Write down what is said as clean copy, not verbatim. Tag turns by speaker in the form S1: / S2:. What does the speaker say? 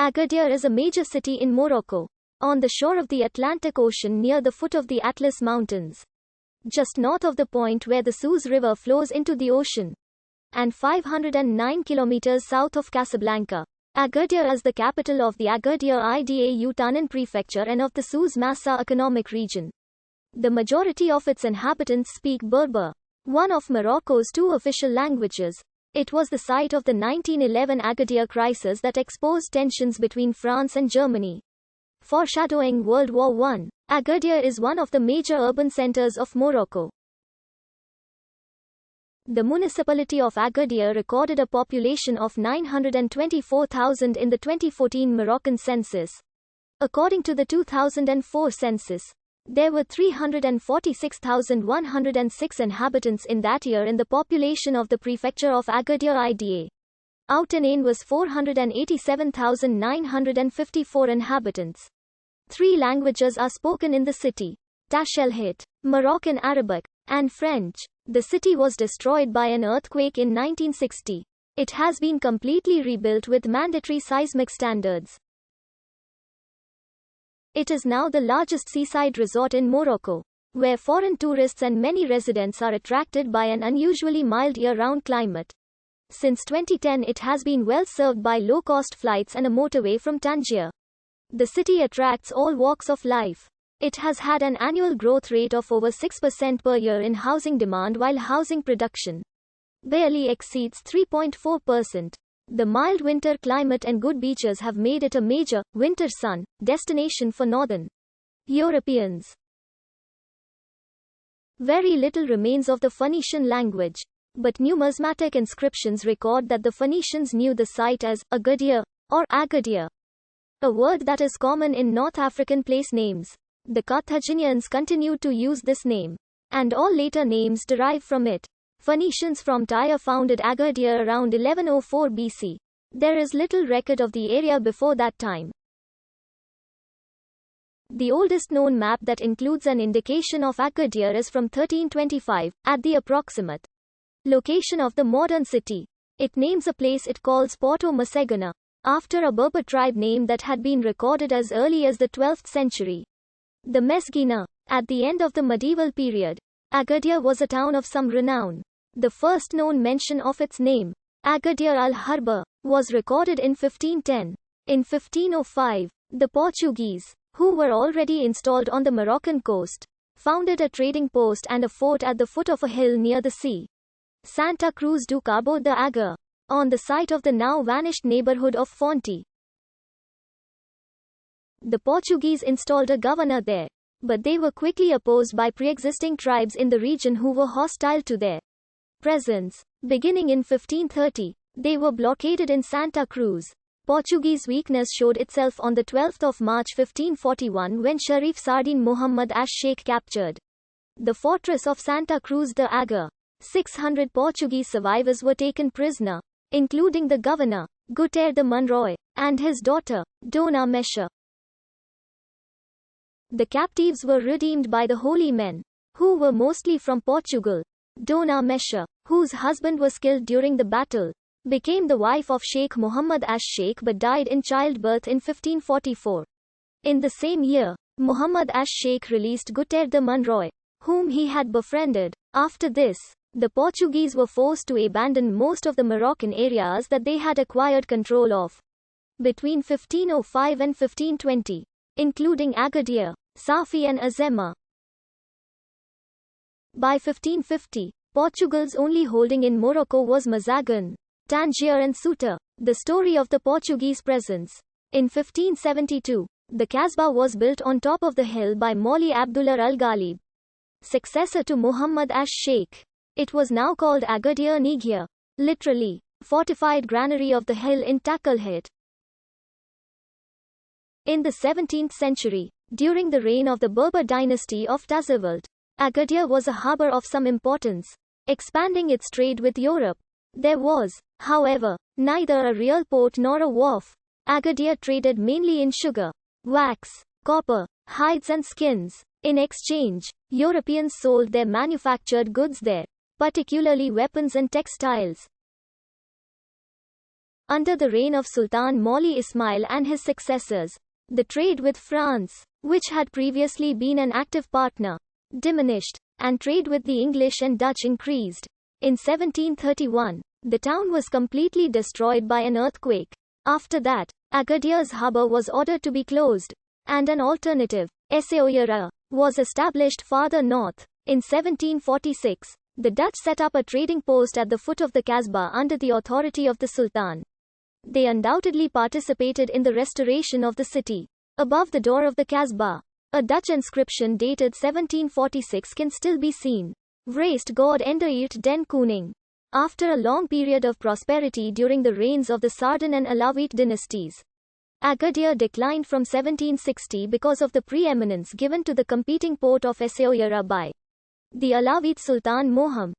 S1: Agadir is a major city in Morocco, on the shore of the Atlantic Ocean near the foot of the Atlas Mountains, just north of the point where the Suez River flows into the ocean, and 509 kilometers south of Casablanca. Agadir is the capital of the Agadir Ida Prefecture and of the Suez Massa Economic Region. The majority of its inhabitants speak Berber, one of Morocco's two official languages. It was the site of the 1911 Agadir crisis that exposed tensions between France and Germany, foreshadowing World War I. Agadir is one of the major urban centers of Morocco. The municipality of Agadir recorded a population of 924,000 in the 2014 Moroccan census. According to the 2004 census, there were 346,106 inhabitants in that year in the population of the prefecture of Agadir Ida. Outanane was 487,954 inhabitants. 3 languages are spoken in the city: Tashelhit, Moroccan Arabic, and French. The city was destroyed by an earthquake in 1960. It has been completely rebuilt with mandatory seismic standards. It is now the largest seaside resort in Morocco, where foreign tourists and many residents are attracted by an unusually mild year-round climate. Since 2010 it has been well served by low-cost flights and a motorway from Tangier. The city attracts all walks of life. It has had an annual growth rate of over 6% per year in housing demand, while housing production barely exceeds 3.4%. The mild winter climate and good beaches have made it a major, winter sun, destination for northern Europeans. Very little remains of the Phoenician language, but numismatic inscriptions record that the Phoenicians knew the site as Agadir or Agadir, a word that is common in North African place names. The Carthaginians continued to use this name, and all later names derive from it. Phoenicians from Tyre founded Agadir around 1104 BC. There is little record of the area before that time. The oldest known map that includes an indication of Agadir is from 1325, at the approximate location of the modern city. It names a place it calls Porto Masegana, after a Berber tribe name that had been recorded as early as the 12th century. The Mesgina. At the end of the medieval period, Agadir was a town of some renown. The first known mention of its name, Agadir al-Harba, was recorded in 1510. In 1505, the Portuguese, who were already installed on the Moroccan coast, founded a trading post and a fort at the foot of a hill near the sea, Santa Cruz do Cabo de Agar, on the site of the now vanished neighborhood of Fonte. The Portuguese installed a governor there, but they were quickly opposed by pre-existing tribes in the region who were hostile to their presence. Beginning in 1530, they were blockaded in Santa Cruz. Portuguese weakness showed itself on the 12th of March 1541 when Sharif Sardin Muhammad Sheikh captured the fortress of Santa Cruz de Agar. 600 Portuguese survivors were taken prisoner, including the governor, Guterres de Monroy, and his daughter, Dona Mesha. The captives were redeemed by the holy men, who were mostly from Portugal. Dona Mesha, whose husband was killed during the battle, became the wife of Sheikh Muhammad Sheikh but died in childbirth in 1544. In the same year, Muhammad Sheikh released Guterres de Monroy, whom he had befriended. After this, the Portuguese were forced to abandon most of the Moroccan areas that they had acquired control of between 1505 and 1520, including Agadir, Safi and Azema. By 1550, Portugal's only holding in Morocco was Mazagan, Tangier and Ceuta. The story of the Portuguese presence. In 1572, the Kasbah was built on top of the hill by Mauli Abdullah al-Ghalib, successor to Muhammad Sheikh. It was now called Agadir Nigia, literally, fortified granary of the hill in Takalhit. In the 17th century, during the reign of the Berber dynasty of Tazewalt, Agadir was a harbour of some importance, expanding its trade with Europe. There was, however, neither a real port nor a wharf. Agadir traded mainly in sugar, wax, copper, hides and skins. In exchange, Europeans sold their manufactured goods there, particularly weapons and textiles. Under the reign of Sultan Mauli Ismail and his successors, the trade with France, which had previously been an active partner, diminished, and trade with the English and Dutch increased. In 1731, the town was completely destroyed by an earthquake. After that, Agadir's harbour was ordered to be closed, and an alternative, Essaouira, was established farther north. In 1746, the Dutch set up a trading post at the foot of the Kasbah under the authority of the Sultan. They undoubtedly participated in the restoration of the city. Above the door of the Kasbah, a Dutch inscription dated 1746 can still be seen. Vreest God Endeert den Koning. After a long period of prosperity during the reigns of the Sardan and Alawite dynasties, Agadir declined from 1760 because of the preeminence given to the competing port of Essaouira by the Alawite Sultan Moham.